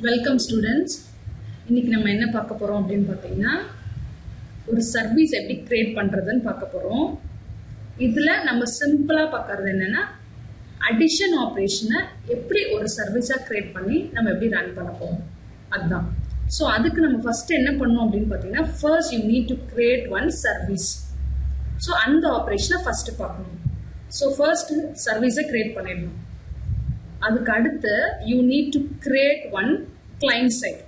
Welcome students. இன்னைக்கு நம்ம என்ன பார்க்க போறோம் அப்படினு பாத்தீங்கன்னா ஒரு சர்வீஸ் எப்படி கிரியேட் பண்றதுன்னு பார்க்க போறோம். இதுல நம்ம சிம்பிளா பார்க்கிறது என்னன்னா அடிஷன் ஆபரேஷனை எப்படி ஒரு சர்வீஸா கிரியேட் பண்ணி நம்ம எப்படி ரன் பண்ண போறோம் அதுதான். சோ அதுக்கு நம்ம ஃபர்ஸ்ட் என்ன பண்ணனும் அப்படினு பாத்தீங்கன்னா first you need to create one service. So அந்த ஆபரேஷனை ஃபர்ஸ்ட் பார்க்கணும். சோ ஃபர்ஸ்ட் சர்வீஸை கிரியேட் பண்ணிடணும். அதுக்கு அடுத்து you need to create one client side.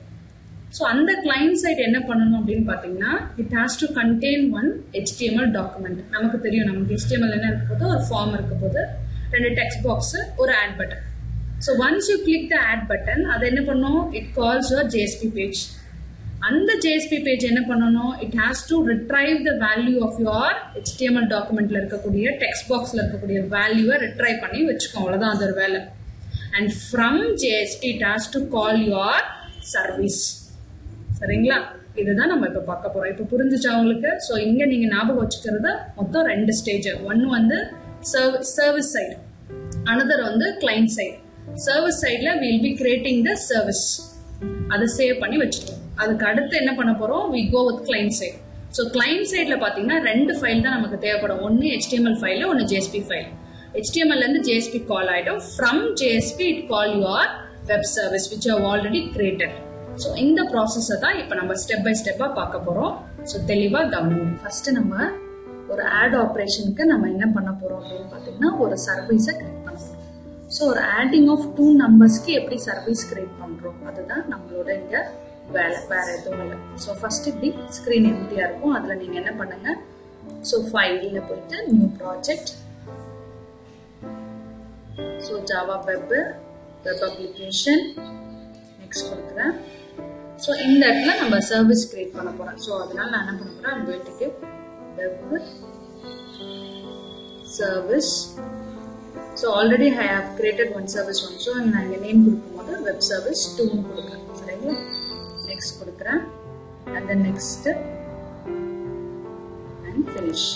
So அந்த client side என்ன பண்ணணும் அப்படினு பாத்தீங்கன்னா it has to contain one HTML document. நமக்கு தெரியும் நமக்கு HTML என்ன இருக்க போகுது, ஒரு ஃபார்ம் இருக்க போகுது, ரெண்டு டெக்ஸ்ட் பாக்ஸ், ஒரு add button. So once you click the add button, அது என்ன பண்ணும், it calls your JSP page. அந்த JSP page என்ன பண்ணணும், it has to retrieve the value of your HTML documentல இருக்கக்கூடிய டெக்ஸ்ட் பாக்ஸ்ல இருக்கக்கூடிய வேல்யூவை retrieve பண்ணி வெச்சுக்கும். அவ்வளவுதான் அதோட வேலை. And from JSP it has to call your service. சரிங்களா? இதுதான் நம்ம இப்ப பார்க்க போறோம். இப்ப புரிஞ்சுச்சா உங்களுக்கு? சோ இங்க நீங்க ஞாபகம் வச்சுக்கிறது மொத்தம் ரெண்டு ஸ்டேஜ். ஒன்னு வந்து சர்வீஸ் சைடு, another வந்து கிளையன்ட் சைடு. சர்வீஸ் சைடுல we will be creating the service. அதை சேவ் பண்ணி வச்சுக்கோம். அதுக்கு அடுத்து என்ன பண்ண போறோம், we go with client side. So client சைடுல பாத்தீங்கன்னா ரெண்டு ஃபைல் தான் நமக்கு தேவைப்படும். ஒன்னு HTML ஃபைல், ஒன்னு JSP file. HTML and JSP call item. From JSP it call your web service which you have already created. So இந்த process தான் இப்ப நம்ம step by step பார்க்க போறோம். So தெளிவா கவனிங்க. First நம்ம ஒரு add operationக்கு நம்ம என்ன பண்ண போறோம் அப்படினு பாத்தீங்கன்னா ஒரு சர்வீஸை கிரியேட் பண்ண போறோம். So ஒரு adding of two numbersக்கு எப்படி சர்வீஸ் கிரியேட் பண்றோம் அதுதான் நம்மளோட இங்க வேற எதுவும் இல்லை. So first இப்படி screen empty-ஆ இருக்கும். அதுல நீங்க என்ன பண்ணுங்க, so fileல போயிட்டு new project. So Java web application next கொடுக்கிறேன். So இந்த இடத்துல நம்ம சர்வீஸ் கிரியேட் பண்ண போறோம். So அதனால நான் என்ன பண்ண போறேன், I'm going to give web service. So already I have created one service one. So நான் இங்க நேம் கொடுக்கும்போது web service 2 னு கொடுக்கிறேன். சரிங்களா? next கொடுக்கிறேன் and then next and finish.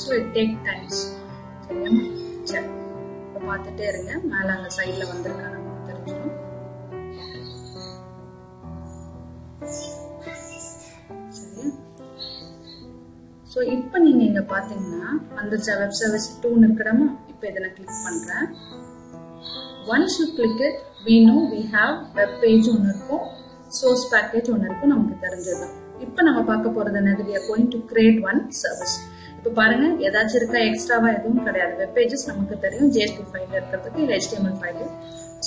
So it take times. சரியா? சரி. இப்ப பார்த்துட்டே இருங்க. மேல அங்க சைடுல வந்திருக்கா நமக்கு தெரிஞ்சிடும். சரியா? So இப்ப நீங்க இங்க பாத்தீங்கன்னா அந்த வெப் சர்வீஸ் 2 இருக்குடமா. இப்ப இத நான் கிளிக் பண்றேன். Once you click it, we know we have web page ஒன்னு இருக்கும், source package ஒன்னு இருக்கும், நமக்கு தெரிஞ்சது. இப்ப நம்ம பார்க்க போறது என்னது, we are going to create one service. இப்ப பாருங்க ஏதாச்சும் இருக்கா, எக்ஸ்ட்ராவா எதுவும் கிடையாது. வெப் பேஜஸ் நமக்கு தெரியும், JSP ஃபைல் இருக்கிறதுக்கு, இல்ல HTML ஃபைல்,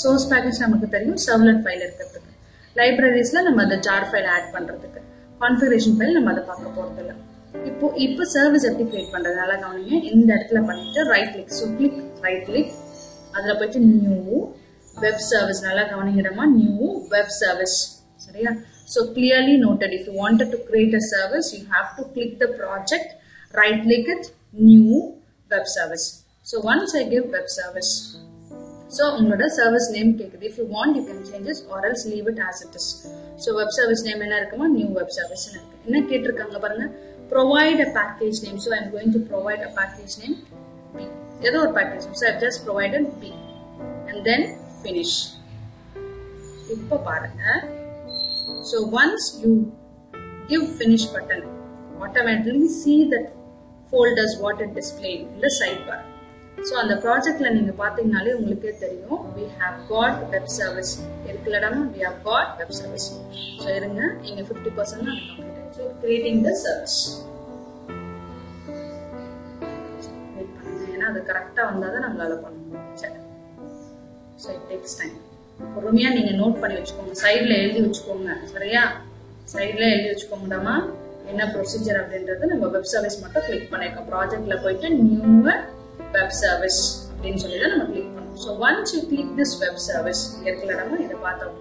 சோர்ஸ் பேக்கேஜ் நமக்கு தெரியும், சர்வ்லெட் ஃபைல் இருக்கிறதுக்கு, லைப்ரரிஸ்ல நம்ம அந்த ஜார் ஃபைல் ஆட் பண்றதுக்கு, கான்ஃபிகரேஷன் ஃபைல் நம்ம அதை பார்க்க போறது இல்ல. இப்போ சர்வீஸ் எப்படி கிரியேட் பண்றது நல்லா கவனிங்க. இந்த இடத்துல பண்ணிட்டு right click, so click right click, அதுல போயிட்டு நியூ வெப் சர்வீஸ், நல்லா கவனிங்கடமா, நியூ வெப் சர்வீஸ். சரியா? So clearly noted, if you wanted to create a service, you have to click the project, right click it, new web service. So once I give web service, so உங்களோட service name கேக்குது. If you want you can change it or else leave it as it is. So web service name என்ன இருக்குமா, new web service னு இருக்கு. என்ன கேட்டிருக்காங்க பாருங்க, provide a package name. So I am going to provide a package name B. ஏதோ ஒரு package name. So I have just provided B and then finish. இப்போ பாருங்க, so once you give finish button, automatically see that folders what it displayed in the sidebar. So அந்த ப்ராஜெக்ட்ல நீங்க பாத்தீங்கனாலே உங்களுக்கே தெரியும், we have got web service இருக்குலடமா, we have got web service. So இருங்க, இங்க 50% தான் complete. So creating the service. Wait பண்ணுங்க, ஏன்னா அது கரெக்டா வந்தாதான் நம்மளால பண்ண முடியும். சரி. So it takes time. பொறுமையா நீங்க நோட் பண்ணி வச்சுக்கோங்க, சைடுல எழுதி வச்சுக்கோங்க. சரியா? சைடுல எழுதி வச்சுக்கோங்கடாமா என்ன ப்ரொசீஜர் அப்படின்றது. நம்ம வெப் சர்வீஸ் மட்டும் கிளிக் பண்ணிருக்கோம். ப்ராஜெக்ட்ல போயிட்டு நியூ வெப் சர்வீஸ் அப்படின்னு சொல்லி தான் நம்ம கிளிக் பண்ணோம். So once you click this web service இங்க இருக்கலடாமா, இதை பார்த்தோம்.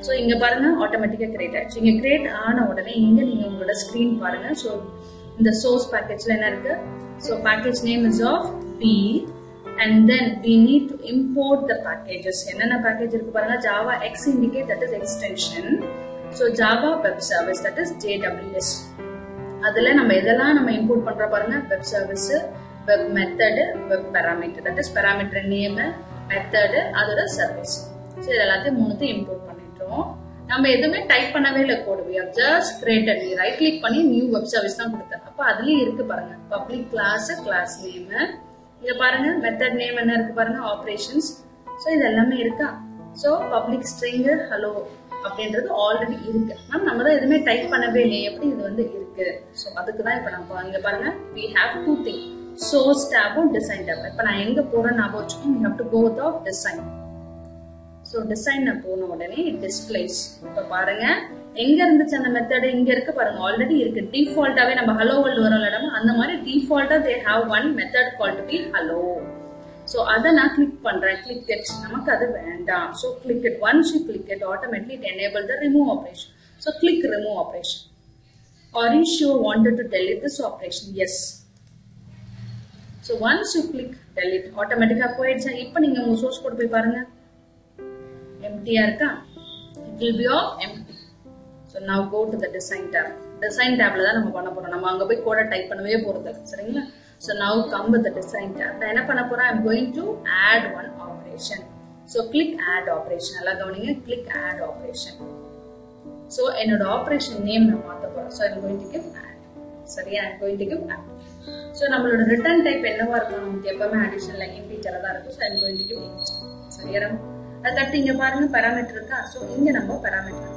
ஸோ இங்க பாருங்க ஆட்டோமேட்டிக்கா கிரியேட் ஆயிடுச்சு. இங்க கிரியேட் ஆன உடனே இங்க நீங்க உங்களோட ஸ்கிரீன் பாருங்க. ஸோ இந்த சோர்ஸ் பேக்கேஜ்ல என்ன இருக்கு, so package name is of P and then we need to import the packages. என்னென்ன பேக்கேஜ் இருக்கு பாருங்க, Java X indicate that is extension. So Java web service that is JWS. அதுல நம்ம எதெல்லாம் நம்ம இம்போர்ட் பண்ற பாருங்க, web service, web method, web parameter, that is parameter name, method, அதோட சர்வீஸ். ஸோ இது எல்லாத்தையும் மூணுத்தையும் இம்போர்ட் பண்ணிட்டோம். நம்ம எதுவுமே டைப் பண்ணவே இல்லை code, we have just created, right click பண்ணி நியூ வெப் சர்வீஸ் தான் கொடுத்தேன். அப்ப அதுலயும் இருக்கு பாருங்க, பப்ளிக் கிளாஸ், கிளாஸ் நேம், இங்க பாருங்க மெத்தட் நேம் என்ன இருக்கு பாருங்க, ஆபரேஷன்ஸ். ஸோ இது எல்லாமே இருக்கா. ஸோ பப்ளிக் ஸ்ட்ரிங் ஹலோ அப்படின்றது ஆல்ரெடி இருக்கு. நம்ம தான் எதுவுமே டைப் பண்ணவே இல்லையே, எப்படி இது வந்து இருக்கு. ஸோ அதுக்கு தான் இப்ப நம்ம இங்க பாருங்க, we have two things, source tab and design tab. இப்ப நான் எங்க போறேன்னு ஞாபகம் வச்சுக்கோங்க, we have to go with design. So design போன உடனே displays. இப்ப பாருங்க எங்க இருந்துச்சு அந்த மெத்தட், இங்க இருக்கு பாருங்க, ஆல்ரெடி இருக்கு. டிஃபால்ட்டாவே நம்ம hello world வரோம்ல, அந்த மாதிரி டிஃபால்ட்டா they have one method called to be hello. So அதை நான் கிளிக் பண்றேன், click it. நமக்கு அது வேண்டாம். So click it. Once you click it, automatically it enable the remove operation. So click remove operation. Are you sure wanted to delete this operation? Yes. So once you click delete, automatically போயிடுச்சு. இப்போ நீங்க உங்க source code போய் பாருங்க, empty-ஆ இருக்கா? It will be of empty. So now go to the design tab. Design tabல தான் நம்ம பண்ண போறோம். நம்ம அங்க போய் கோட டைப் பண்ணவே போறது இல்ல, சரிங்களா? So now come with the design tab. நான் என்ன பண்ண போறேன்? I'm going to add one operation. So click add operation. எல்லாம் கவனிங்க, click add operation. So என்னோட operation name நான் மாத்த போறேன். So I'm going to give add. சரியா? I'm going to give add. So நம்மளோட return type என்னவா இருக்கும்? நமக்கு எப்பவுமே additional like integer தான் இருக்கும். So I'm going to give int. சரியா? அதுக்கடுத்து இங்க பாருங்க parameter இருக்கா? So இங்க நம்ம parameter,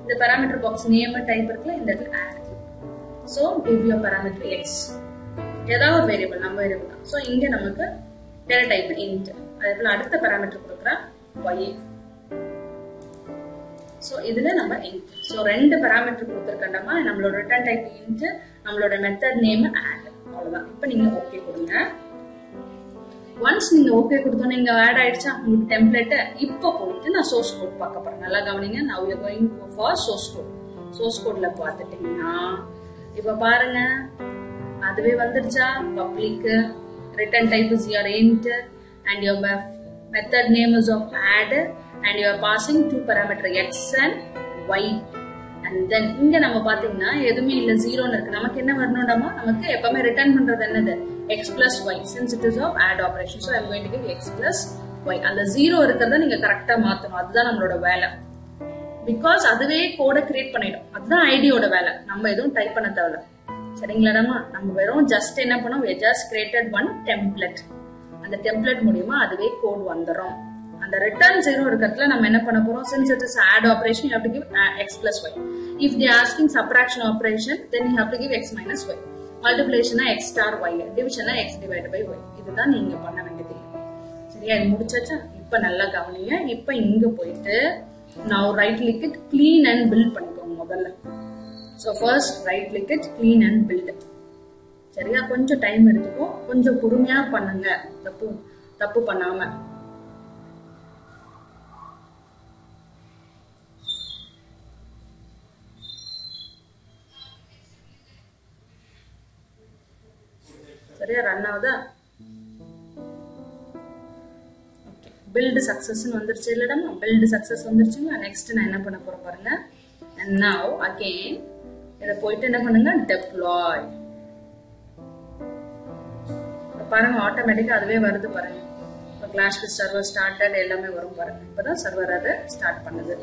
இந்த parameter box name type இருக்குல்ல, இந்த இடத்துல add. So give your parameter x. ஏதாவது ஒரு வேரியபிள், நம்ம வேரியபிள் தான். ஸோ இங்க நமக்கு டேட்டா டைப் int, அதே போல அடுத்த பேராமீட்டர் கொடுக்குறேன் y. ஸோ இதுல நம்ம int. ஸோ ரெண்டு பேராமீட்டர் கொடுத்துருக்கோம்னா நம்மளோட ரிட்டர்ன் டைப் int, நம்மளோட மெத்தட் நேம் add. அவ்வளவுதான். இப்போ நீங்க ஓகே கொடுங்க. ஒன்ஸ் நீங்க ஓகே கொடுத்தோன்னே இங்க ஆட் ஆயிடுச்சா உங்களுக்கு டெம்ப்ளேட். இப்போ போயிட்டு நான் சோர்ஸ் கோட் பார்க்க போறேன். நல்லா கவனிங்க. now we are going for source code. source codeல பார்த்துட்டீங்கன்னா இப்போ பாருங்க அதுவே வந்துருச்சா. Public, return type is your int and your method name is of add and you are passing two parameter x and y. and then இங்க நம்ம பாத்தீங்கன்னா எதுவுமே இல்ல, ஜீரோன்னு இருக்கு. நமக்கு என்ன வரணும்டாமா, நமக்கு எப்பவுமே ரிட்டர்ன் பண்றது என்னது, x plus y, since it is of add operation. so I'm going to give x plus y. அந்த ஜீரோ இருக்கிறத நீங்க கரெக்டா மாத்தணும், அதுதான் நம்மளோட வேலை. பிகாஸ் அதுவே கோட கிரியேட் பண்ணிடும், அதுதான் ஐடியோட வேலை. நம்ம எதுவும் டைப் பண்ண தேவையில்ல, சரிங்களாடாமா. நம்ம வெறும் ஜஸ்ட் என்ன பண்ணோம், we just created one template. அந்த டெம்ப்ளேட் மூலமா அதுவே கோட் வந்துடும். அந்த ரிட்டர்ன் ஜீரோ இருக்கிறதுல நம்ம என்ன பண்ண போறோம், since it is add operation you have to give x plus y. if they are asking subtraction operation then you have to give x minus y. multiplication x star y, division x divided by y. இதுதான் நீங்க பண்ண வேண்டியது. சரியா? இது முடிச்சாச்சா? இப்ப நல்லா கவனிங்க. இப்ப இங்க போயிட்டு now right click it, clean and build பண்ணிக்கோங்க முதல்ல. so first right click it, clean and build. சரியா? கொஞ்சம் டைம் எடுத்துக்கும், கொஞ்சம் பொறுமையா பண்ணுங்க, தப்பு பண்ணாம. சரியா? ரன் ஆகுதா? ஓகே, build success வந்துருச்சு இல்லடா. build success வந்துருச்சுங்க. நெக்ஸ்ட் நான் என்ன பண்ண போறேன் பாருங்க. and now again இத போயிட்டு என்ன பண்ணுங்க, deploy. பாருங்க ஆட்டோமேட்டிக்கா அதுவே வருது பாருங்க. இப்போ கிளாஷ் வித் சர்வர் ஸ்டார்டட் எல்லாமே வரும் பாருங்க. இப்பதான் சர்வர் அதை ஸ்டார்ட் பண்ணுது.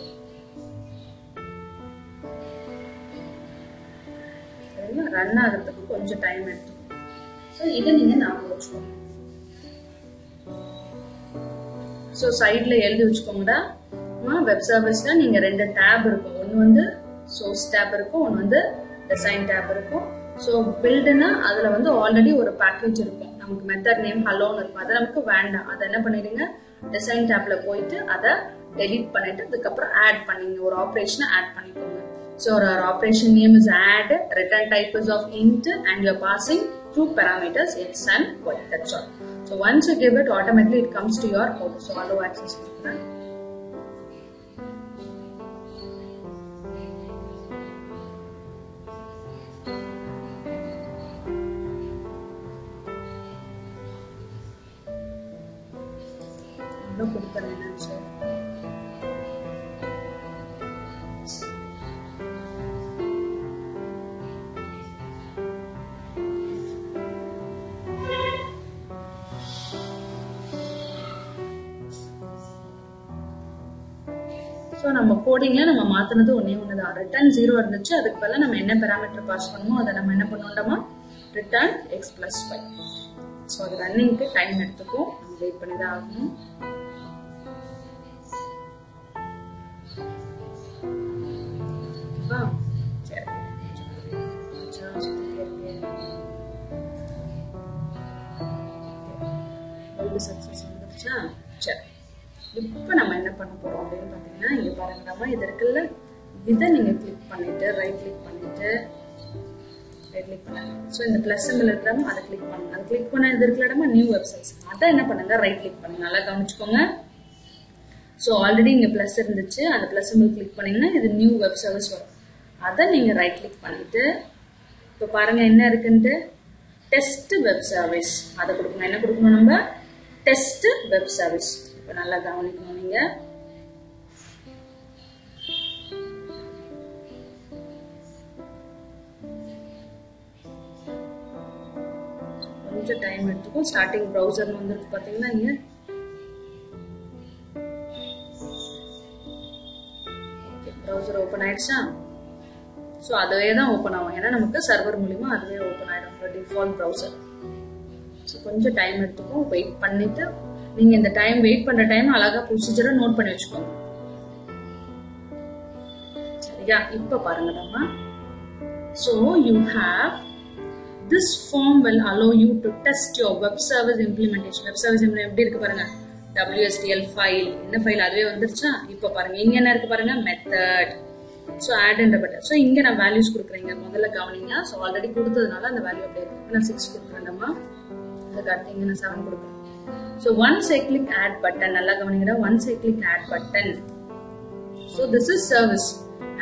சரிங்களா? ரன் ஆகிறதுக்கு கொஞ்சம் டைம் எடுத்துக்கும். ஸோ இதை நீங்க ஞாபகம் வச்சுக்கோங்க. ஸோ சைட்ல எழுதி வச்சுக்கோங்கடா. வெப் சர்வீஸ்ல நீங்க ரெண்டு டேப் இருக்கும். ஒன்னு வந்து சோர்ஸ் டேப் இருக்கும், ஒன்னு வந்து டிசைன் டேப் இருக்கும். ஸோ பில்டுனா அதுல வந்து ஆல்ரெடி ஒரு பேக்கேஜ் இருக்கும். நமக்கு மெத்தட் நேம் ஹலோன்னு இருக்கும், அது நமக்கு வேண்டாம். அதை என்ன பண்ணிடுங்க, டிசைன் டேப்ல போயிட்டு அதை டெலிட் பண்ணிட்டு அதுக்கப்புறம் ஆட் பண்ணீங்க, ஒரு ஆப்ரேஷனை ஆட் பண்ணிக்கோங்க. ஸோ ஒரு operation name is add, return type is of int and you're passing two parameters x and y. That's all. So once you give it, automatically it comes to your code. So allow access கொடுக்கிறேன். கொடுத்தேன் நினைச்சு so நம்ம கோடிங்ல நம்ம மாத்தினது ஒன்னே ஒண்ணுதான். Return 0 இருந்துச்சு, அதுக்கு பதிலா நம்ம என்ன பேராமீட்டர் பாஸ் பண்ணுமோ அதை நம்ம என்ன பண்ணோம்டமா ரிட்டர்ன் x + y. ஸோ அது ரன்னிங்க்கு டைம் எடுத்துக்கும், நம்ம வெயிட் பண்ணி தான் ஆகணும். சக்சஸ் வந்துருச்சா? சரி, இப்போ நம்ம என்ன பண்ண போறோம் அப்படின்னு பாத்தீங்கன்னா, இங்க பாருங்கடாமா, இது இருக்குல்ல, இதை நீங்க கிளிக் பண்ணிட்டு ரைட் கிளிக் பண்ணிட்டு ஸோ இந்த பிளஸ் சிம்பிள் இருக்கிறாம அதை கிளிக் பண்ணுங்க. அதை கிளிக் பண்ண இது இருக்கலடாமா நியூ வெப்சைட்ஸ், அதை என்ன பண்ணுங்க ரைட் கிளிக் பண்ணுங்க. நல்லா கவனிச்சுக்கோங்க. ஸோ ஆல்ரெடி இங்க பிளஸ் இருந்துச்சு, அந்த பிளஸ் சிம்பிள் கிளிக் பண்ணீங்கன்னா இது நியூ வெப் சர்வீஸ் வரும். அதை நீங்க ரைட் கிளிக் பண்ணிட்டு இப்போ பாருங்க என்ன இருக்குன்ட்டு டெஸ்ட் வெப் சர்வீஸ் அதை கொடுக்கணும். என்ன கொடுக்கணும்? நம்ம டெஸ்ட் வெப் சர்வீஸ். இப்போ நல்லா கவனிக்கணும் நீங்க. கொஞ்சம் டைம் எடுத்துக்கும். ஸ்டார்டிங் ப்ரௌசர் வந்துருக்கு பாத்தீங்கன்னா இங்க. ப்ரௌசர் ஓபன் ஆயிடுச்சா? ஸோ அதுவே தான் ஓப்பன் ஆகும், ஏன்னா நமக்கு சர்வர் மூலியமா அதுவே ஓப்பன் ஆயிடும் டிஃபால்ட் ப்ரௌசர். ஸோ கொஞ்சம் டைம் எடுத்துக்கும், வெயிட் பண்ணிட்டு நீங்க இந்த டைம் வெயிட் பண்ற டைம் அழகா ப்ரொசீஜரை நோட் பண்ணி வச்சுக்கோங்க. சரியா? இப்ப பாருங்க நம்ம. So you have this form will allow you to test your web service implementation. Web service எப்படி இருக்கு பாருங்க, WSDL ஃபைல், என்ன ஃபைல் அதுவே வந்துருச்சா? இப்ப பாருங்க இங்க என்ன இருக்கு பாருங்க, method. So add and button. So இங்க நான் வேல்யூஸ் கொடுக்குறேங்க, முதல்ல கவனிங்க. ஸோ ஆல்ரெடி கொடுத்ததுனால அந்த வேல்யூ அப்படியே இருக்கு. நான் 6 கொடுக்குறேன். நம்ம அதுக்கு அடுத்து இங்க நான் 7 கொடுக்குறேன். So once I click add button, நல்லா கவனிங்கடா, once I click add button. So this is service.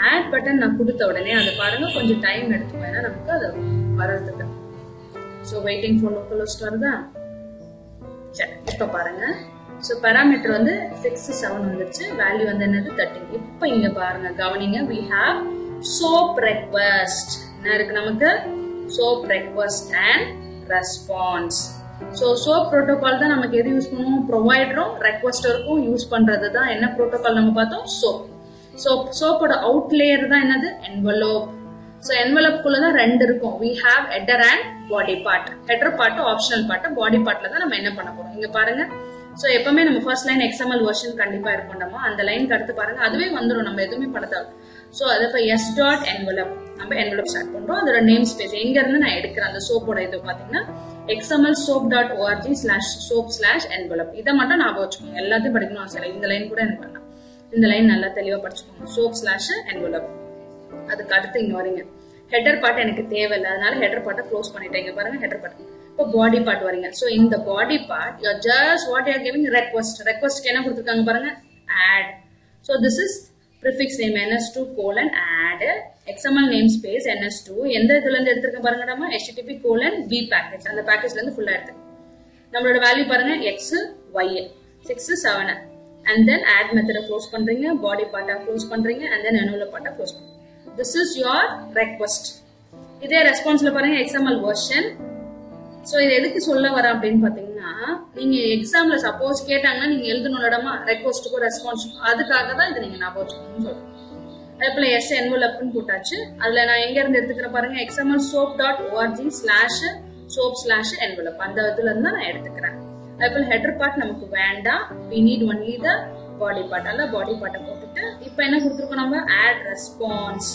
Add button நான் கொடுத்த உடனே அதை பாருங்க கொஞ்சம் டைம் எடுத்துக்கும், ஏன்னா நமக்கு அது வர்றதுக்கு. So waiting for local host வருதா? சரி, இப்ப பாருங்க. ஸோ பேராமீட்டர் வந்து 6 7 வந்துருச்சு, வேல்யூ வந்து என்னது 13. இப்போ இங்க பாருங்க கவனிங்க, we have soap request. என்ன இருக்கு நமக்கு? soap request and response. So soap protocol தான் நமக்கு எது யூஸ் பண்ணுவோம், ப்ரொவைடரும் ரெக்வஸ்டருக்கும் யூஸ் பண்றது தான் என்ன ப்ரோட்டோகால் நம்ம பார்த்தோம், soap. ஸோ soapோட அவுட் லேயர் தான் என்னது, envelope. ஸோ envelope குள்ள தான் 2 இருக்கும். we have header and body part. header part optional part, body பார்ட்ல தான் நம்ம என்ன பண்ண போறோம். இங்க பாருங்க. சோ எப்பவுமே நம்ம ஃபர்ஸ்ட் லைன் XML வெர்ஷன் கண்டிப்பா இருக்கும்டமா, அந்த லைனுக்கு அடுத்து பாருங்க அதுவே வந்துரும், நம்ம எதுவுமே பண்ண தேவை. சோ அது இப்ப s.envelope நம்ம envelope ஸ்டார்ட் பண்றோம். அதோட நேம் ஸ்பேஸ் எங்க இருந்து நான் எடுக்கிறேன், அந்த சோப்போட இது பாத்தீங்கன்னா XML soap.org/soap/envelope. இதை மட்டும் ஞாபகம் வச்சுக்கோங்க, எல்லாத்தையும் படிக்கணும் அவசியம். இந்த லைன் கூட எனக்கு வேண்டாம், இந்த லைன் நல்லா தெளிவா படிச்சுக்கோங்க. soap/envelope. அதுக்கு அடுத்து இங்க வரீங்க, ஹெடர் பார்ட் எனக்கு தேவையில்லை, அதனால ஹெடர் பார்ட்டை க்ளோஸ் பண்ணிட்டேன். இங்க பாருங்க ஹெடர் பார்ட். இப்போ பாடி பார்ட் வரீங்க. சோ இந்த body part you just what you are giving ரெக்வெஸ்ட்க்கு என்ன கொடுத்திருக்காங்க பாருங்க, add. So this is prefix name ns2:add, XML namespace ns2. எந்த இதுல இருந்து எடுத்துருக்கேன் பாருங்க, நம்ம http:/v package, அந்த பேக்கேஜ்ல இருந்து ஃபுல்லா எடுத்து நம்மளோட வேல்யூ பாருங்க x y 6 7 and then add method close பண்றீங்க, பாடி பார்ட்டா க்ளோஸ் பண்றீங்க and then envelope பார்ட்டா க்ளோஸ் பண்றீங்க. This is your request. இதே ரெஸ்பான்ஸ்ல பாருங்க XML version. சோ இது எதுக்கு சொல்ல வர அப்படின்னு பாத்தீங்கன்னா, நீங்க எக்ஸாம்ல சப்போஸ் கேட்டாங்கன்னா நீங்க எழுதணும்லடமா ரெக்வெஸ்ட்டுக்கும் ரெஸ்பான்ஸுக்கும், அதுக்காக தான் இதை நீங்க ஞாபகம் வச்சுக்கணும்னு சொல்றேன். அதே போல எஸ் envelopeன்னு போட்டாச்சு. அதுல நான் எங்க இருந்து எடுத்துக்கிறேன் பாருங்க, XML soap.org/soap/envelope, அந்த இதுல இருந்து நான் எடுத்துக்கிறேன். அதே போல ஹெடர் பார்ட் நமக்கு வேண்டாம், we need only the body part. அல்ல பாடி பார்ட்டை போட்டுட்டு இப்போ என்ன கொடுத்துருக்கோம் நம்ம, add response.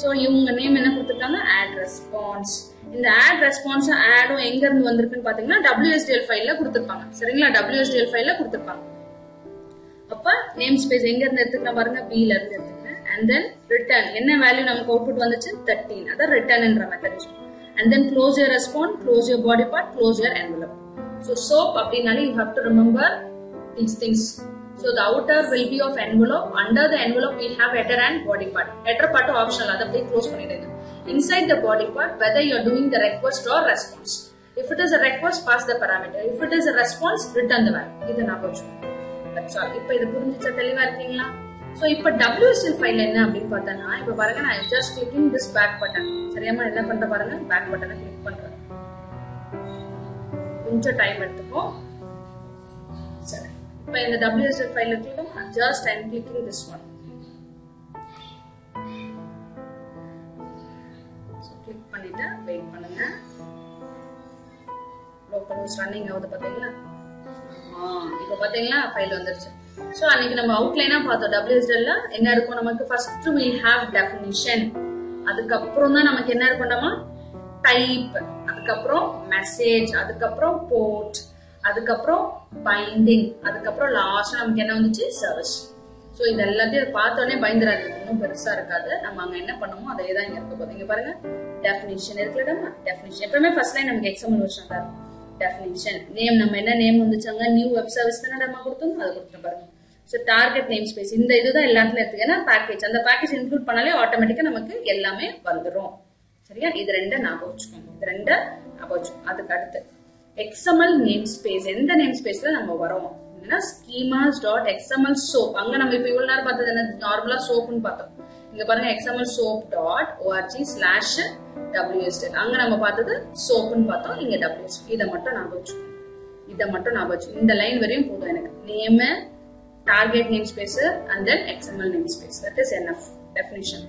சோ இவங்க நேம் என்ன கொடுத்துருக்காங்க, add response. இந்த add response add-ம் எங்க இருந்து வந்திருக்குன்னு பாத்தீங்கன்னா WSDL ஃபைல்ல கொடுத்திருப்பாங்க. சரிங்களா? WSDL ஃபைல்ல கொடுத்திருப்பாங்க. அப்ப நேம் ஸ்பேஸ் எங்க இருந்து எடுத்துக்கிறேன் பாருங்க, B ல இருந்து எடுத்துக்கிறேன். and then return என்ன வேல்யூ நமக்கு அவுட்புட் வந்துச்சு, 13. அத return என்ற மெத்தட் யூஸ் பண்ணுங்க. and then close your response, close your body part, close your envelope. so soap அப்படினாலே you have to remember these things. So the outer will be of envelope. Under the envelope we have header and body part. Header part optional, அதை அப்படியே close பண்ணிடுங்க. Inside the body part, whether you are doing the request or response. If it is a request, pass the parameter. If it is a response, return the value. இதை நான் வச்சுக்கோங்க. That's all. இப்போ இது புரிஞ்சிச்சா, தெளிவா இருக்கீங்களா? So இப்போ WSDL file என்ன அப்படின்னு பார்த்தா, இப்போ பாருங்க நான் just clicking this back button. சரியாமா? என்ன பண்ற பாருங்க, back button கிளிக் பண்றேன். கொஞ்சம் டைம் எடுத்துக்கும். சரி, இப்போ இந்த WSDL ஃபைல்ல click just I'm clicking this one. பண்ணிட்டு வெயிட் பண்ணுங்க. லோக்கல் ஹோஸ்ட் ரன்னிங் ஆகுது பாத்தீங்களா? இப்போ பாத்தீங்களா ஃபைல் வந்துருச்சு. சோ அன்னைக்கு நம்ம அவுட்லைனா பார்த்தோம் WSDL என்ன இருக்கும் நமக்கு. ஃபர்ஸ்ட் we have definition, அதுக்கப்புறம் தான் நமக்கு என்ன இருக்கும்டமா டைப், அதுக்கப்புறம் மெசேஜ், அதுக்கப்புறம் போர்ட், அதுக்கப்புறம் பைண்டிங், அதுக்கப்புறம் லாஸ்ட் நமக்கு என்ன வந்துச்சு சர்வீஸ். சோ இது எல்லாத்தையும் பார்த்த உடனே பயந்துராது, ஒன்றும் பெருசா இருக்காது. நம்ம அங்க என்ன பண்ணுமோ அதே தான் இங்க இருக்க போகுது. இங்க பாருங்க டெஃபினிஷன் இருக்குல்லடா. டெஃபினிஷன் எப்பவுமே ஃபர்ஸ்ட் லைன் நமக்கு XML வெர்ஷன் தான் இருக்கும். டெஃபினிஷன் நேம், நம்ம என்ன நேம் வந்துச்சாங்க நியூ வெப் சர்வீஸ் தானே நம்ம கொடுத்தோம், அதை கொடுத்துட்டு பாருங்க. ஸோ டார்கெட் நேம் ஸ்பேஸ் இந்த இதுதான் எல்லாத்துலயும் எடுத்துக்க. ஏன்னா பேக்கேஜ், அந்த பேக்கேஜ் இன்க்ளூட் பண்ணாலே ஆட்டோமேட்டிக்கா நமக்கு எல்லாமே வந்துடும். சரியா? இது ரெண்டை ஞாபகம் வச்சுக்கோங்க. இது ரெண்டை ஞாபகம் வச்சுக்கோங்க. அதுக்கு அடுத்து XML நேம் ஸ்பேஸ். எந்த நேம் ஸ்பேஸ்ல நம்ம வரோம் schemas.xml soap. அங்க நம்ம இப்ப இவ்வளவு நேரம் பார்த்தது என்ன, நார்மலா சோப்னு பார்த்தோம். இங்க பாருங்க XML soap.org/WSDL. அங்க நம்ம பார்த்தது சோப்னு பார்த்தோம், இங்க WSDL. இதை மட்டும் ஞாபகம் வச்சுக்கோங்க. இதை மட்டும் ஞாபகம் வச்சுக்கோங்க. இந்த லைன் வரையும் போதும் எனக்கு. Name, target name space and then XML name space. that is enough definition.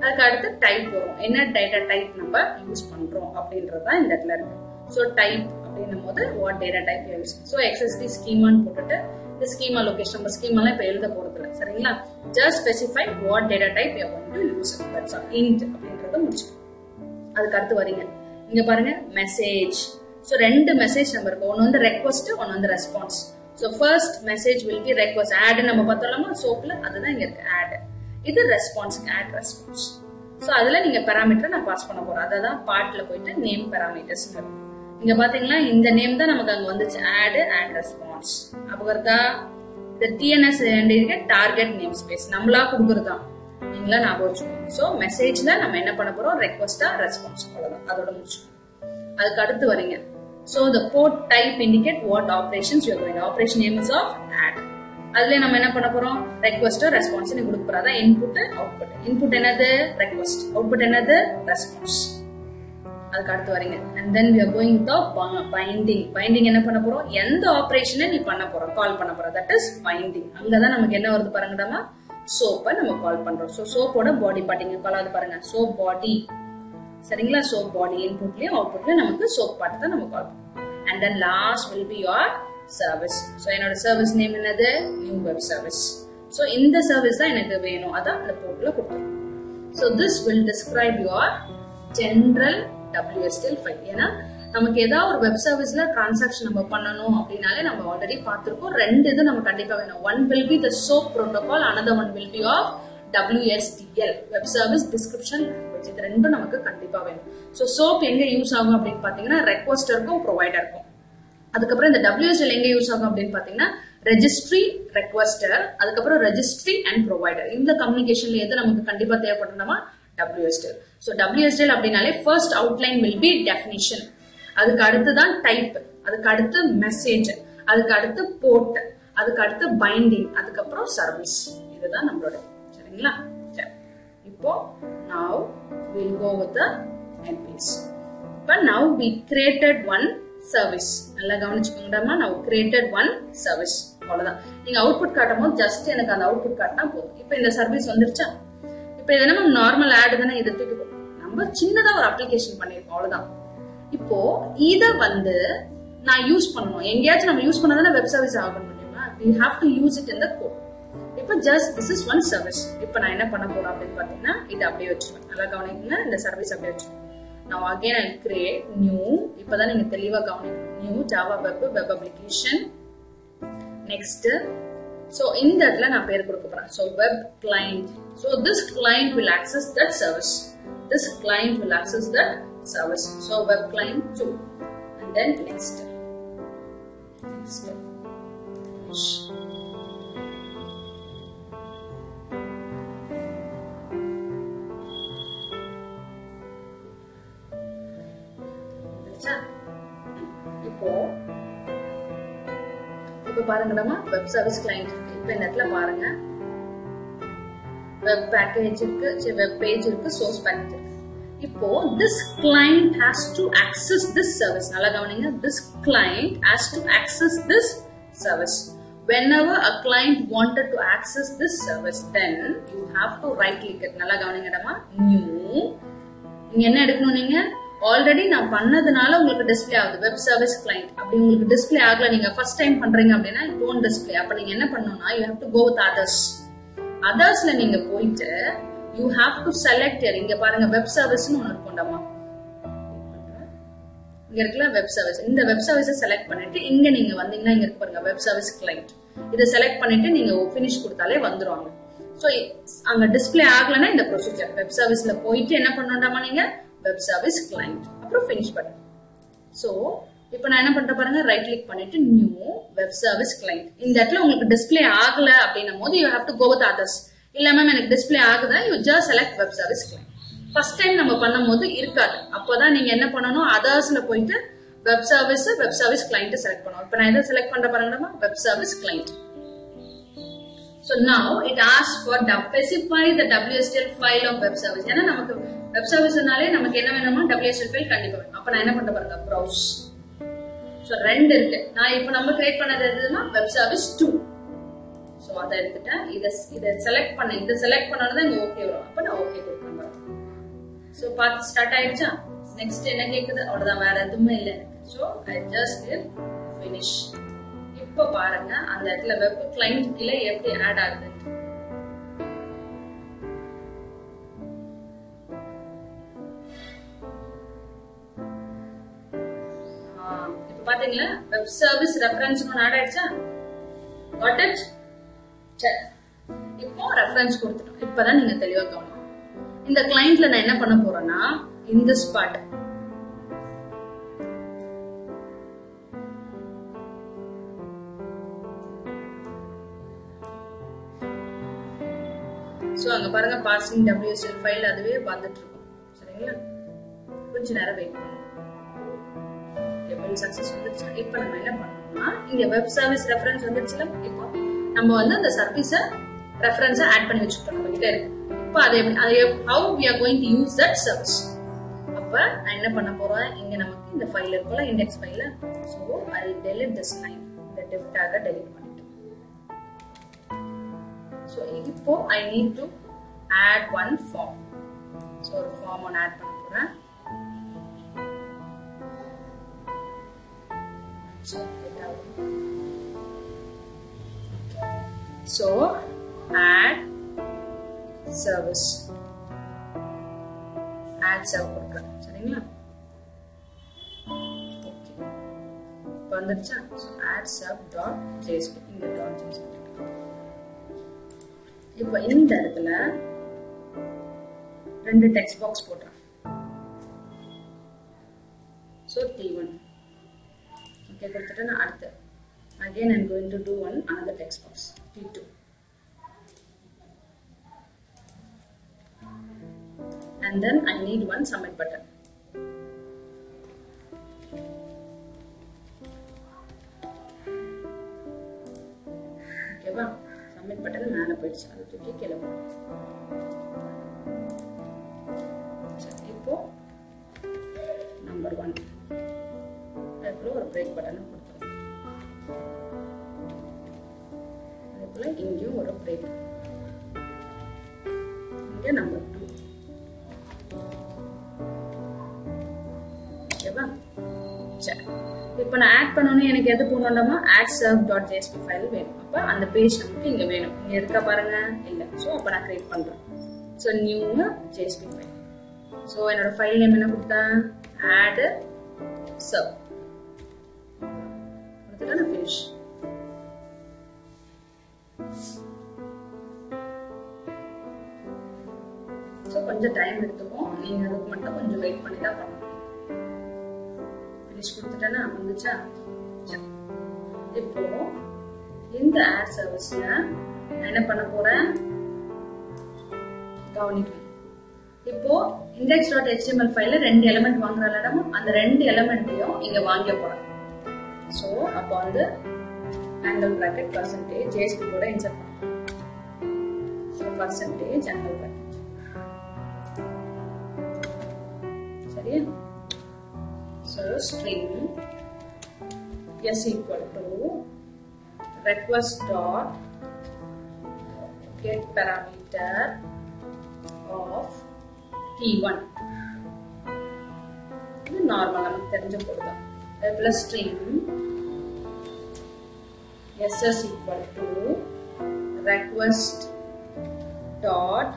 அதுக்கு அடுத்து டைப் வரும். என்ன டேட்டா டைப் நம்ம யூஸ் பண்றோம் அப்படின்றது தான் இந்த இடத்துல இருக்கு. சோ டைப் அப்படின்னும் போது what data type use. So XSD ஸ்கீமான்னு போட்டுட்டு இந்த ஸ்கீமா லொகேஷன், நம்ம ஸ்கீமாலாம் இப்ப எழுத போறது இல்லை. சரிங்களா? Just specify what data type you want to use. That's all. Int அப்படின்றத முடிச்சுக்கோங்க. அதுக்கு அடுத்து வரீங்க. இங்க பாருங்க மெசேஜ். சோ ரெண்டு மெசேஜ் நம்ம இருக்கு. ஒன்னு வந்து ரெக்வஸ்ட், ஒன்னு வந்து response. So first message will be request. Add நம்ம பார்த்தோம்மா சோப்ல, அதுதான் இங்க இருக்கு ஆட். இது ரெஸ்பான்ஸ், ஆட் ரெஸ்பான்ஸ். சோ அதுல நீங்க பாராமீட்டர் நான் பாஸ் பண்ண போறேன். அததான் பார்ட்ல போயிட்டு நேம் பாராமீட்டர்ஸ். இங்க பாத்தீங்களா இந்த நேம் தான் நமக்கு அங்க வந்துச்சு, ஆட் ரெஸ்பான்ஸ். அப்ப இருக்கா இந்த TNS டார்கெட் நேம் ஸ்பேஸ் நம்மளா கொடுக்கறதுதான், நீங்களா ஞாபகம் வச்சுக்கோங்க. சோ மெசேஜ்ல நம்ம என்ன பண்ண போறோம், ரெக்வஸ்டா ரெஸ்பான்ஸ், அவ்வளவுதான். அதோட முடிச்சுக்கோங்க. அதுக்கு அடுத்து வரீங்க. So the port type indicate what operations you are doing. Operation name is of add. அதுல நம்ம என்ன பண்ண போறோம், ரெக்வஸ்ட் ரெஸ்பான்ஸ் கொடுக்க போறோம். அதான் இன்புட் அவுட்புட். இன்புட் என்னது ரெக்வஸ்ட், அவுட்புட் என்னது ரெஸ்பான்ஸ். அதுக்கு அடுத்து வரீங்க. and then we are going with the binding. binding என்ன பண்ண போறோம், எந்த ஆபரேஷனை நீ பண்ண போறோம், கால் பண்ண போறோம், that is binding. அங்கதான் நமக்கு என்ன வருது பாருங்கடா, சோப்பை நம்ம கால் பண்றோம். சோ சோப்போட பாடி பார்ட்டிங்க கால் ஆகுது பாருங்க, சோப் பாடி. சரிங்களா? சோப் பாடி இன்புட்லயும் அவுட்புட்லயும் நமக்கு சோப் பார்ட் தான் நம்ம கால் பண்ணுவோம். and then last will be your service. so என்னோட சர்வீஸ் நேம் என்னது, நியூ வெப் சர்வீஸ். so இந்த சர்வீஸ் தான் எனக்கு வேணும், அதான் அந்த போர்ட்ல கொடுத்துருக்கோம். so this will describe your general WSDL file. ஏன்னா நமக்கு ஏதாவது ஒரு வெப் சர்வீஸ்ல டிரான்சாக்ஷன் நம்ம பண்ணணும் அப்படின்னாலே நம்ம ஆல்ரெடி பார்த்திருக்கோம். ரெண்டு இது நம்ம கண்டிப்பா வேணும். one will be the SOAP protocol, another one will be of WSDL, web service description language. இது ரெண்டும் நமக்கு கண்டிப்பா வேணும். சோ சோப் எங்க யூஸ் ஆகும் அப்படின்னு பாத்தீங்கன்னா ரெக்வஸ்டருக்கும் ப்ரொவைடருக்கும். அதுக்கப்புறம் இந்த WSDL எங்க யூஸ் ஆகும் அப்படின்னு பாத்தீங்கன்னா ரெஜிஸ்ட்ரி, ரெக்வஸ்டர், அதுக்கப்புறம் ரெஜிஸ்ட்ரி அண்ட் ப்ரொவைடர். இந்த கம்யூனிகேஷன்ல எது நமக்கு கண்டிப்பா தேவைப்பட்டோம்னா WSDL. சோ WSDL அப்படின்னாலே first outline will be definition, அதுக்கு அடுத்து தான் டைப், அதுக்கு அடுத்து மெசேஜ், அதுக்கு அடுத்து போர்ட், அதுக்கு அடுத்து பைண்டிங், அதுக்கப்புறம் சர்வீஸ். இதுதான் நம்மளோட. சரிங்களா? இப்போ now we'll go with the NPs. but now we created one service. நல்லா கவனிச்சுக்கோங்கடா, now created one service. அவ்வளவுதான். நீங்க அவுட்புட் காட்டும் போது ஜஸ்ட் எனக்கு அந்த அவுட்புட் காட்டினா போதும். இப்போ இந்த சர்வீஸ் வந்துருச்சா, இப்போ இது நம்ம நார்மல் ஆட் தானே, இதை தூக்கி நம்ம சின்னதா ஒரு அப்ளிகேஷன் பண்ணிருக்கோம், அவ்வளவுதான். இப்போ இத வந்து நான் யூஸ் பண்ணணும், எங்கேயாச்சும் நம்ம யூஸ் பண்ணாதானே வெப் சர்வீஸ் ஆகும் முடியுமா. we have to use it in the code. இப்போ just this is one service. இப்போ நான் என்ன பண்ண போறேன் அப்படின்னு பாத்தீங்கன்னா இது அப்படியே வச்சுக்கோங்க. நல்லா கவனிக்கணும், இந்த சர்வீஸ் அப்படியே வச்சுக்கோங்க. now again I'll create new. இப்பதான் நீங்க தெளிவா கவனிக்கணும். new java web application. next so இந்த இடத்துல நான் பேர் கொடுக்க போறேன். so web client. so this client will access that service. this client will access that service. so web client 2 and then next இப்போ பாருங்கடா, வெப் சர்வீஸ் கிளையண்ட் இருக்கு. இப்போ இந்த இடத்துல பாருங்க, வெப் பேக்கேஜ் இருக்கு, வெப் பேஜ் இருக்கு, சோர்ஸ் பேக்கேஜ் இருக்கு. இப்போ this client has to access this service. நல்லா கவனிங்க, this client has to access this service. whenever a client wanted to access this service, then you have to right click it. நல்லா கவனிங்கடா, new. இங்க என்ன எடுக்கணும் நீங்க already நான் பண்ணதுனால உங்களுக்கு டிஸ்ப்ளே ஆகுது வெப் சர்வீஸ் கிளைண்ட். அப்படி உங்களுக்கு டிஸ்ப்ளே ஆகல நீங்க ஃபர்ஸ்ட் டைம் பண்றீங்க அப்படின்னா டோன்ட் டிஸ்ப்ளே. அப்ப நீங்க என்ன பண்ணணும்னா you have to go with others. அதர்ஸ்ல நீங்க போயிட்டு யூ ஹேவ் டு செலக்ட். இங்க பாருங்க வெப் சர்வீஸ்னு ஒன்னு இருக்கும்டாமா. இங்க இருக்குல்ல வெப் சர்வீஸ். இந்த வெப் சர்வீஸை செலக்ட் பண்ணிட்டு இங்க நீங்க வந்தீங்கன்னா இங்க இருக்கு பாருங்க வெப் சர்வீஸ் கிளைண்ட். இதை செலக்ட் பண்ணிட்டு நீங்க ஃபினிஷ் கொடுத்தாலே வந்துருவாங்க. சோ அங்க டிஸ்ப்ளே ஆகலன்னா இந்த ப்ரொசீஜர் வெப் சர்வீஸ்ல போயிட்டு என்ன பண்ணணும்டாமா நீங்க வெப் சர்வீஸ் கிளைண்ட் அப்புறம் ஃபினிஷ் பட்டன். சோ இப்போ நான் என்ன பண்றேன் பாருங்க ரைட் கிளிக் பண்ணிட்டு நியூ வெப் சர்வீஸ் கிளைண்ட். இந்த இடத்துல உங்களுக்கு டிஸ்ப்ளே ஆகல அப்படின்னும் போது you have to go with others. இல்ல மேம் எனக்கு டிஸ்ப்ளே ஆகுதா you just select web service client. First time நம்ம பண்ணும்போது இருக்காது. அப்போதான் நீங்க என்ன பண்ணணும் அதர்ஸ்ல போயிட்டு வெப் சர்வீஸ் கிளைண்ட் செலக்ட் பண்ணணும். இப்போ நான் எதை செலக்ட் பண்ற பாருங்கடா web service client. So now it asks for specify the WSDL file of web service. ஏன்னா நமக்கு வெப் சர்வீஸ்னாலே நமக்கு என்ன வேணுமா WSDL ஃபைல் கண்டிப்பா வேணும். அப்ப நான் என்ன பண்ற பாருங்க browse. சோ ரெண்டு இருக்கு. நான் இப்போ நம்ம கிரியேட் பண்ணது எதுனா வெப் சர்வீஸ் 2. சோ அத எடுத்துட்டேன். இத செலக்ட் பண்ணேன். இத செலக்ட் பண்ணனும் தான் இங்க ஓகே வரும். அப்ப நான் ஓகே கொடுக்கிறேன் பாருங்க. சோ பாத் ஸ்டார்ட் ஆயிடுச்சா? நெக்ஸ்ட் என்ன கேக்குது? அவ்வளவுதான் வேற எதுவுமே இல்ல எனக்கு. So I just give finish. இப்ப பாருங்க அந்த இடத்துல வெப் கிளைண்ட் கீழே எப்படி ஆட் ஆகுது. இப்ப பாத்தீங்களா வெப் சர்வீஸ் ரெஃபரன்ஸ் ஒன்னு ஆட் ஆயிடுச்சா? Got it? சரி, இப்போ ரெஃபரன்ஸ் கொடுத்துட்டோம். இப்பதான் நீங்க தெளிவா கவனிக்கணும். இந்த கிளைண்ட்ல நான் என்ன பண்ண போறேன்னா இந்த ஸ்பாட் சோ அங்க பாருங்க பாசிங் WSDL ஃபைல் அதுவே வந்துட்டு இருக்கும். சரிங்களா? கொஞ்ச நேரம் வெயிட் பண்ணுங்க. ஓகே பில் சக்சஸ் வந்துருச்சு. இப்போ நம்ம என்ன பண்ணணும்னா இங்க வெப் சர்வீஸ் ரெஃபரன்ஸ் வந்துருச்சுல. இப்போ நம்ம வந்து அந்த சர்வீஸ ரெஃபரன்ஸ ஆட் பண்ணி வச்சுட்டோம் நம்ம கிட்ட இருக்கு. இப்போ அது how we are going to use that service. அப்ப நான் என்ன பண்ண போறேன் இங்க நமக்கு இந்த ஃபைல் இருக்குல இண்டெக்ஸ் ஃபைல்ல. So I will delete this line. இந்த div tag delete பண்ணிட்டேன். So இப்போ I need to add one form. So ஒரு form on add பண்ண போறேன். So add service. Add serve கொடுக்கிறேன். சரிங்களா? ஓகே. வந்துருச்சா? So add serve dot jsp இந்த dot jsp. இப்போ இந்த இடத்துல ரெண்டு டெக்ஸ்ட் பாக்ஸ் போடுறேன். So T1. Okay, கொடுத்துட்டு நான் அடுத்து again I'm going to do another text box T2. And then I need one submit button. Okay va? Submit button மேல போயிடுச்சு. அது தூக்கி கீழே போடுறேன். சரி, இப்போ நம்பர் 1 அதுக்குள்ள ஒரு பிரேக் பட்டன் கொடுத்துருங்க. அதுக்குள்ள இங்கேயும் ஒரு பிரேக். இங்க நம்பர் 2. ஓகேவா? சரி, இப்போ நான் ஆட் பண்ணனும் எனக்கு எது போடணும்னா add serve.jsp ஃபைல் வேணும். அப்ப அந்த பேஜ் நமக்கு இங்க வேணும். இங்க இருக்கா பாருங்க இல்ல. சோ அப்ப நான் கிரியேட் பண்றேன். So new JSP file. So என்னோட ஃபைல் நேம் என்ன கொடுத்தேன்? add serve. கொடுத்துட்டு நான் finish. சோ கொஞ்சம் டைம் எடுத்துக்கும். நீங்க அதுக்கு மட்டும் கொஞ்சம் வெயிட் பண்ணி தான் பண்ணணும். finish கொடுத்துட்டேன்னா வந்துச்சா? சரி, இப்போ இந்த add serviceல நான் என்ன பண்ண போறேன் கவனிக்கணும். இப்போ index.html ஃபைல்ல ரெண்டு எலிமெண்ட் வாங்குறோம்ல, அந்த ரெண்டு எலிமெண்ட்டையும் இங்க வாங்க போறேன். சோ அப்ப வந்து angle bracket percentage JSP கூட இன்சர்ட் பண்ணலாம். So percentage angle bracket. சரியா? So string s equal to request dot get parameter of T1. இது நார்மல் நமக்கு தெரிஞ்ச கோட் தான். plus string ss equal to request dot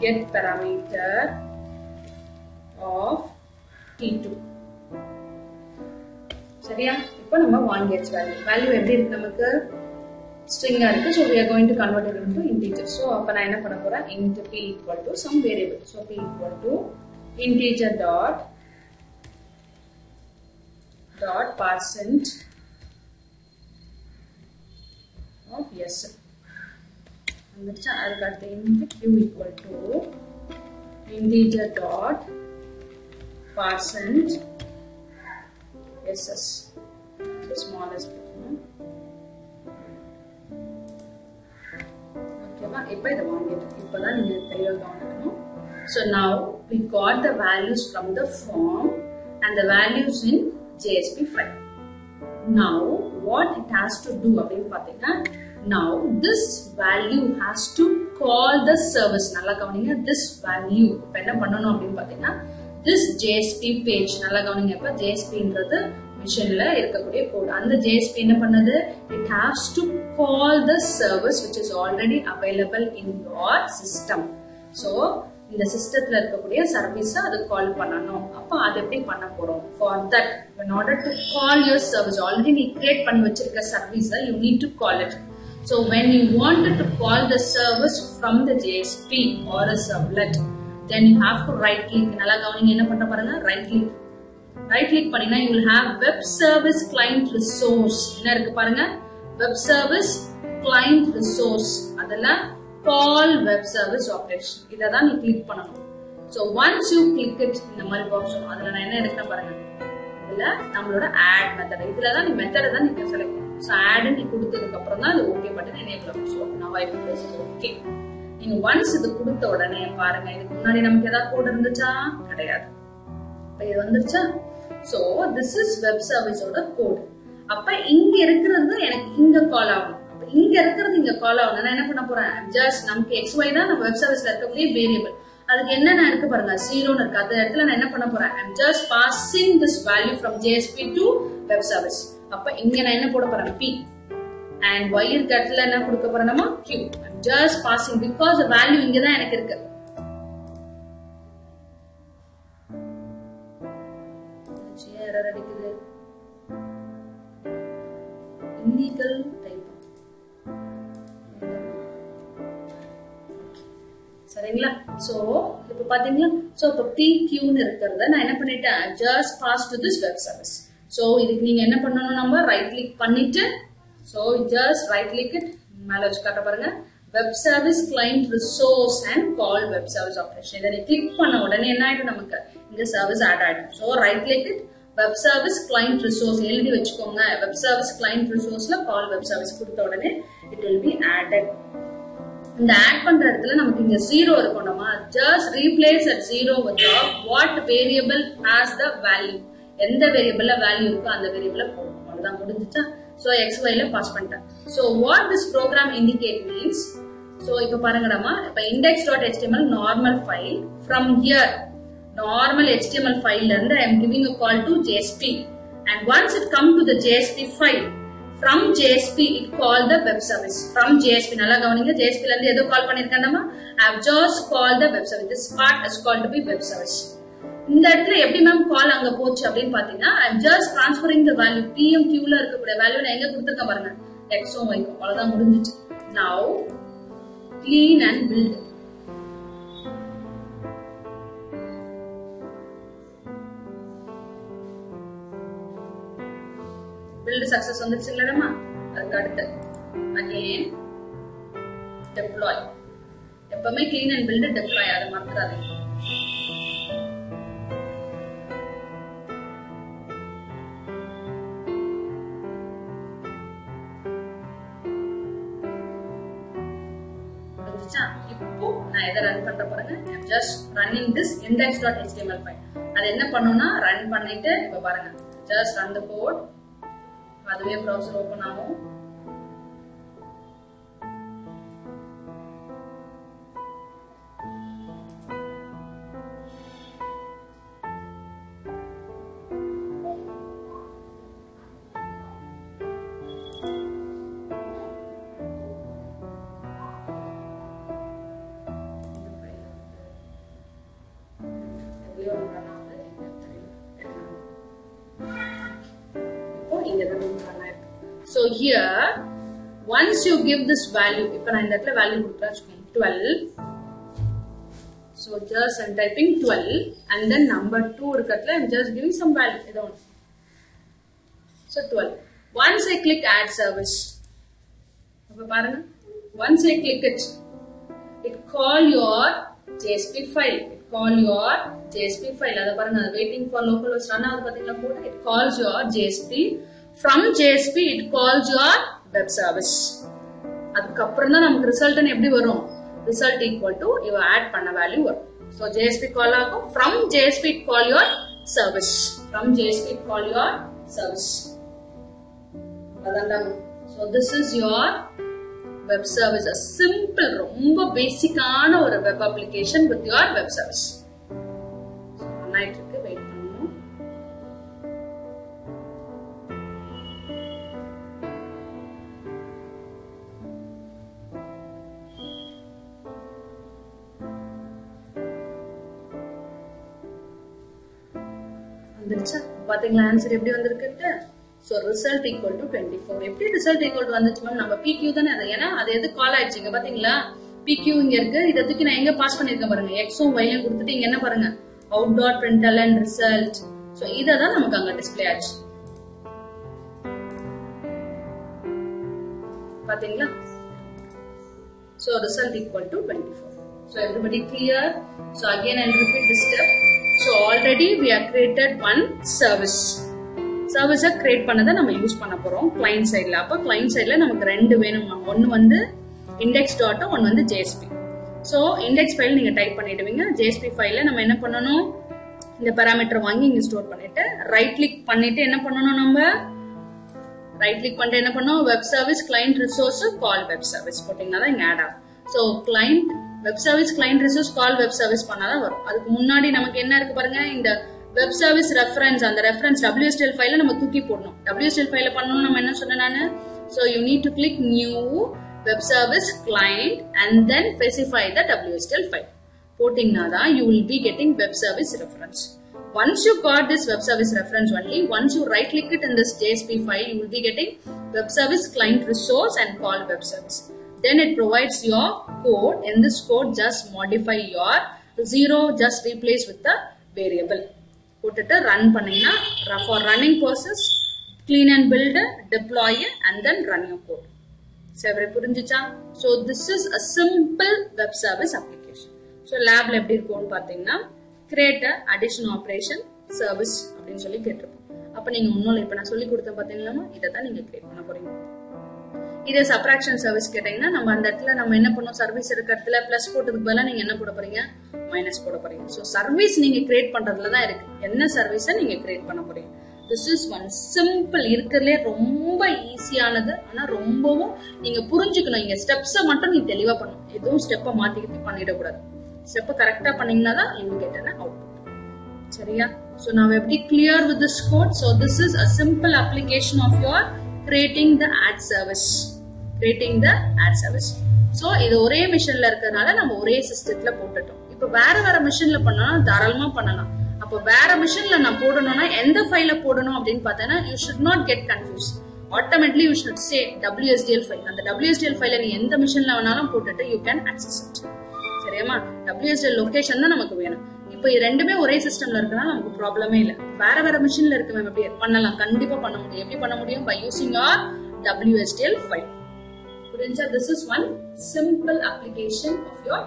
get parameter of t2. சரியா? இப்போ நம்ம வாங்கியாச்சு வேல்யூ எப்படி இருக்கு நமக்கு string இருக்கு. so we are going to convert it into integer. so அப்ப நான் என்ன பண்ண போறேன் int p equal to some variable. so p equal to integer dot percent of s வந்துச்சா. அதுக்கு அடுத்து int q equal to integer dot percent ss the smallest ஓகேவா. இப்போ இதை வாங்கிட்டோம். இப்போதான் நீங்க தெளிவாக கவனிக்கணும். so now we got the values from the form and the values in JSP file. now what it has to do அப்படின்னு பார்த்தீங்கன்னா now this value has to call the service. நல்லா கவனிங்க. this value இப்போ என்ன பண்ணணும் அப்படின்னு பார்த்தீங்கன்னா this JSP page நல்லா கவனிங்க. இப்போ JSPன்றது மிஷின்ல இருக்கக்கூடிய கோட். அந்த JSP என்ன பண்ணுது it has to call the service which is already available in your system. so இந்த சிஸ்டத்துல இருக்கக்கூடிய சர்வீஸ அது கால் பண்ணனும். அப்ப அது எப்படி பண்ண போறோம் for that in order to call your service already நீ கிரியேட் பண்ணி வச்சிருக்க சர்வீஸ you need to call it. so when you wanted to call the service from the JSP or a servlet then you have to right click. நல்லா கவனிங்க. என்ன பண்ற பாருங்க right click பண்ணீங்கன்னா you will have web service client resource. என்ன இருக்கு பாருங்க web service client resource. அதல call web service operation. இத தான் நீ click பண்ணனும். so once you click it இந்த மாதிரி பாக்ஸ் வரும். அதுல நான் என்ன எடுக்கறேன் பாருங்க. இதுல நம்மளோட add method. இதுல தான் நீ மெத்தட் தான் நீங்க செலக்ட் பண்ணனும். so add நீ கொடுத்ததுக்கு அப்புறம் தான் அது ஓகே பட்டன் enable ஆகும். so now I press okay. நீங்க once இது கொடுத்த உடனே பாருங்க இதுக்கு முன்னாடி நமக்கு ஏதாவது கோட் இருந்துச்சா கிடையாது. இப்போ இது வந்துருச்சா. so this is web service ஓட கோட். அப்ப இங்க இருக்குறது எனக்கு இங்க கால் ஆகும். அப்ப இங்க இருக்குறது இங்க கால் ஆகும். நான் என்ன பண்ண போறேன் just நமக்கு xy தான் நம்ம வெப் சர்வீஸ்ல இருக்கக்கூடிய வேரியபிள். அதுக்கு என்னென்ன இருக்கு பாருங்க 0 ன்னு இருக்கு. அந்த இடத்துல நான் என்ன பண்ண போறேன் I'm just passing this value from JSP to web service. அப்ப இங்க நான் என்ன போட போறேன் p and y இருக்க இடத்துல என்ன கொடுக்க போறேன் நம்ம q. I'm just passing because the value இங்க தான் எனக்கு இருக்கு. error அடிக்குது illegal type. சரிங்களா. சோ இப்போ பாத்தீங்களா. சோ இப்போ pq ன்னு இருக்குறத நான் என்ன பண்ணிட்டேன் just pass to this web service. So இதுக்கு நீங்க என்ன பண்ணனும் நம்ம ரைட் கிளிக் பண்ணிட்டு so just right click it மேல வச்சு காட்ட பாருங்க web service client resource and call web service operation. இத நீ கிளிக் பண்ண உடனே என்ன ஆயிடும் நமக்கு இங்க சர்வீஸ் ஆட் ஆயிடும். so right click it web service client resource எழுதி வெச்சுக்கோங்க. web service client resourceல call web service கொடுத்த உடனே it will be added. இந்த ஆட் பண்ற இடத்துல நமக்கு இங்க 0 இருக்கும்மா. just replace that 0 with what variable has the value. எந்த வேரியபிள்ல வேல்யூ இருக்கோ அந்த வேரியபிள போடணும். அவ்வளவுதான் முடிஞ்சுச்சா. so xy ல பாஸ் பண்ணிட்டேன். so what this program indicate means so இப்ப பாருங்கடமா இப்ப index.html normal file from here normal html file ல இருந்து I am giving a call to JSP and once it come to the JSP file from JSP it call the web service from JSP. நல்லா கவனிங்க. JSP ல இருந்து எதோ கால் பண்ணிருக்கேன்டமா I have just called the web service. this part is called to be web service. இந்த இடத்துல எப்படி ma'am call அங்க போச்சு அப்படின்னு பாத்தீங்கன்னா I am just transferring the value pmq ல இருக்கக்கூடிய வேல்யூ நான் எங்க கொடுத்திருக்கேன் பாருங்க x உம் y உம். அவ்வளவுதான் முடிஞ்சிச்சு. now clean and build. build success வந்துருச்சு இல்லடமா. அதுக்கு அடுத்து again deploy. எப்பவுமே clean and build deploy அத மறந்துடாதீங்க. இப்போ நான் எதை ரன் பண்ற பாருங்க I'm just running this index.html file. அது என்ன பண்ணும்னா ரன் பண்ணிட்டு இப்ப பாருங்க just run the code. அதுவே browser open ஆகும். here once you give this value, இப்ப நான் இந்த இடத்துல value கொடுத்தா 12. So just I'm typing 12 and then number 2 இருக்கத்துல I'm just giving some value. So 12. Once I click add service, அப்ப பாருங்க, once I click it, it call your JSP file. It call your JSP file. அத பாருங்க, waiting for localhost run ஆகுது பாத்தீங்களா கூட. It calls your JSP. From JSP it calls your web service. அதுக்கு அப்புறம் தான் நமக்கு ரிசல்ட் எப்படி வரும்? Result equal to you add பண்ண value வரும். So JSP call ஆகும். From JSP it call your service. From JSP it call your service. அதான். So this is your web service, a simple, ரொம்ப பேசிக்கான ஒரு web application with your web service. So night இருக்கு, wait பண்ணனும். வந்துருச்சா? பாத்தீங்களா answer எப்படி வந்திருக்கு? So result equal to 24. எப்படி result equal to வந்துச்சு மேம்? நம்ம PQ தானே அது. ஏன்னா அது எது கால் ஆயிடுச்சுங்க பாத்தீங்களா? PQ இங்க இருக்கு. இத தூக்கி நான் எங்க பாஸ் பண்ணிருக்கேன் பாருங்க. X உம் Y உம் கொடுத்துட்டு இங்க என்ன பாருங்க? out.println result. So இத தான் நமக்கு அங்க டிஸ்ப்ளே ஆச்சு. பாத்தீங்களா? So result equal to 24. So everybody clear? So again I'll repeat this step. So already we have created one service. Service create பண்ணத நம்ம யூஸ் பண்ண போறோம் client sideல. அப்ப client sideல நமக்கு ரெண்டு வேணும். ஒன்னு வந்து index.ம் ஒன்னு வந்து JSP. So index file நீங்க டைப் பண்ணிடுவீங்க. JSP ஃபைல்ல நம்ம என்ன பண்ணனும்? இந்த பாராமீட்டர் வாங்கி இங்க ஸ்டோர் பண்ணிட்டு ரைட் கிளிக் பண்ணிட்டு என்ன பண்ணனும்? நம்ம ரைட் கிளிக் பண்ணிட்டு என்ன பண்ணனும்? web service client resource call web service போடிங்கனா தான் இங்க ஆட் ஆகும். So client web service client resource call web service பண்ணாதான் வரும். அதுக்கு முன்னாடி நமக்கு என்ன இருக்கு பாருங்க, இந்த web service reference, அந்த reference WSDL ஃபைல நம்ம தூக்கி போடணும். WSDL ஃபைல பண்ணனும் நம்ம என்ன சொன்னேன் நானு? So you need to click new web service client and then specify the WSDL file. போடிங்கனா தான் you will be getting web service reference. Once you got this web service reference only, once you right click it in this JSP file, you will be getting web service client resource and call web service. Then it provides your code. In this code just modify your 0, just replace with the variable. போட்டுட்டு run பண்ணீங்கன்னா for running process clean and build, deploy and then run your code. சரி புரிஞ்சுச்சா? So this is a simple web service application. So labல எப்படி இருக்கும்னு பாத்தீங்கன்னா create a addition operation service அப்படினு சொல்லி கேட்டிருப்போம். அப்ப நீங்க ஒண்ணுல இப்ப நான் சொல்லி கொடுத்தேன் பாத்தீங்களா, இத தான் நீங்க கிரியேட் பண்ண போறீங்க. இதே சப்ட்ராக்ஷன் சர்வீஸ் கேட்டீங்கன்னா நம்ம அந்த இடத்துல நம்ம என்ன பண்ணோம், சர்வீஸ் இருக்க இடத்துல பிளஸ் போட்டதுக்கு பதிலா நீங்க என்ன போட போறீங்க? மைனஸ் போட போறீங்க. சோ சர்வீஸ் நீங்க கிரியேட் பண்றதுல தான் இருக்கு, என்ன சர்வீஸை நீங்க கிரியேட் பண்ண போறீங்க. This is one simple, இருக்கிறதுலே ரொம்ப ஈஸியானது. ஆனா ரொம்பவும் நீங்க புரிஞ்சுக்கணும். இங்க ஸ்டெப்ஸை மட்டும் நீ தெளிவா பண்ணணும். எதுவும் ஸ்டெப்பை மாத்திக்கிட்டு பண்ணிடக்கூடாது. ஸ்டெப்பை கரெக்டா பண்ணீங்கன்னா தான் you will get an output. சரியா? So now எப்படி clear with this code? So this is a simple application of your creating the ad service. Creating the ad service. So இது ஒரே மிஷின்ல இருக்கறனால நம்ம ஒரே சிஸ்டத்துல போட்டுட்டோம். இப்ப வேற வேற மிஷின்ல பண்ணா தாராளமா பண்ணலாம். அப்ப வேற மிஷின்ல நான் போடணும்னா எந்த ஃபைல போடணும் அப்படினு பார்த்தேன்னா you should not get confused. Automatically you should say WSDL file. அந்த WSDL ஃபைலை நீ எந்த மிஷின்ல வேணாலும் போட்டுட்டு you can access it. சரியாமா? WSDL location தான் நமக்கு வேணும். இப்போ ரெண்டுமே ஒரே சிஸ்டம்ல இருக்கனால நமக்கு ப்ராப்ளமே இல்ல. வேற வேற மிஷின்ல இருக்கு மேம், எப்படி பண்ணலாம்? கண்டிப்பா பண்ண முடியும். எப்படி பண்ண முடியும்? by using our WSDL file. புரிஞ்சா? This is one simple application of your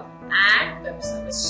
ad web service.